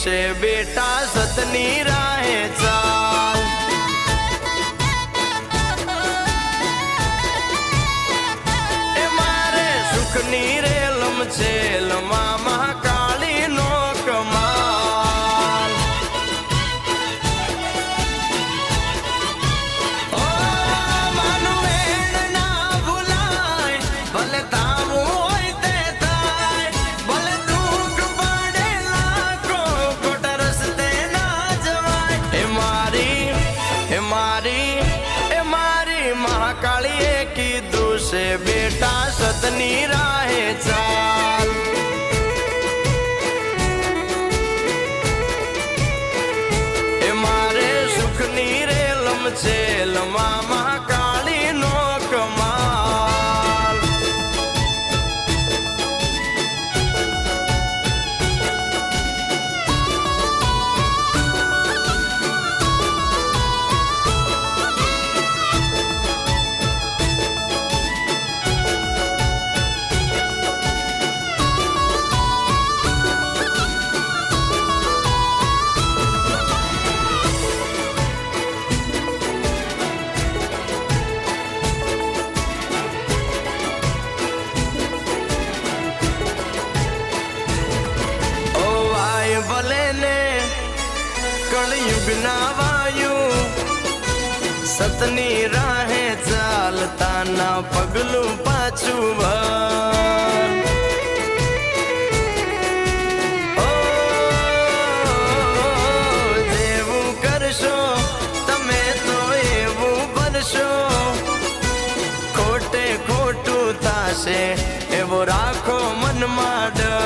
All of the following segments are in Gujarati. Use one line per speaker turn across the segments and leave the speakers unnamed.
છે બેટા સતની રાહે ચાલ. એ મારે સુખની રેલમ છે લમા મહાકાળી નો કમાલ. ઓ માનું એણ ના ભૂલાય ભલે તાવું હોય તે થાય, ભલે દુઃખ પડે લાખો ખોટા રસ્તે ના જવાય. એ મારી મહાકાળીએ કીધું છે બેટા સતની રાહે ચાલ. એ મારે સુખની રેલમ છે લમા મહાકાળી નો કમાલ. ભલે ને કળયુગ ના વાયુ સતની રાહે ચાલતા ના પગલું પાછું વળ. ઓ જેવું કરશો તમે તો એવું બનશો, ખોટે ખોટું થાશે એવો રાખો મનમાં ડર.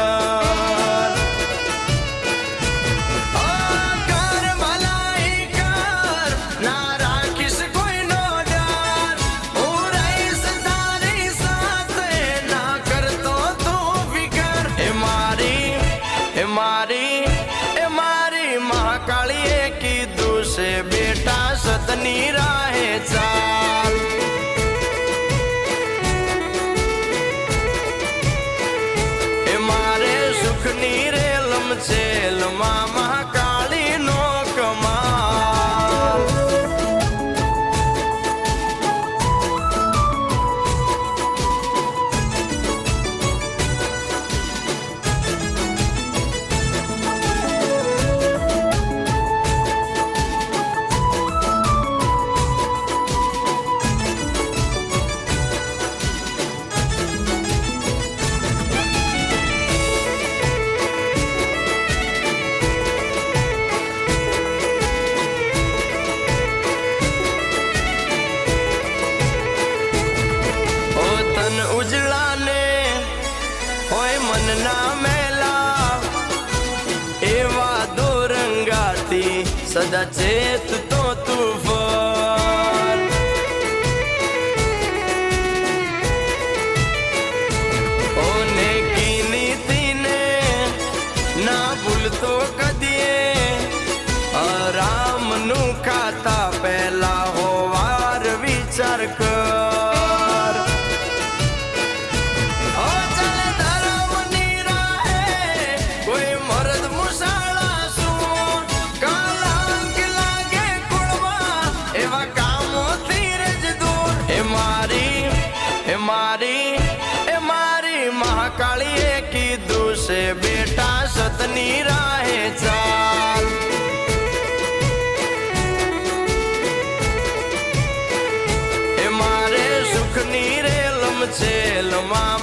મારી મહાકાળીએ કીધું છે બેટા સતની રાહે ચાલ. એ મારે સુખની રેલમ છે લમા મહાકાળી નો કમાલ. ઉજળા ને હોય મન ના મેલા એવા દોરંગાથી સદા ચેત તો તુફાન. ઓ નેકી નીતિને ના ભૂલતો કદીએ, રામનું ખાતા પહેલા હોવાર વિચાર કર. મારી મહાકાળીએ કીધું છે બેટા સતની રાહે ચાલ. એ મારે સુખની રેલમ છે લમા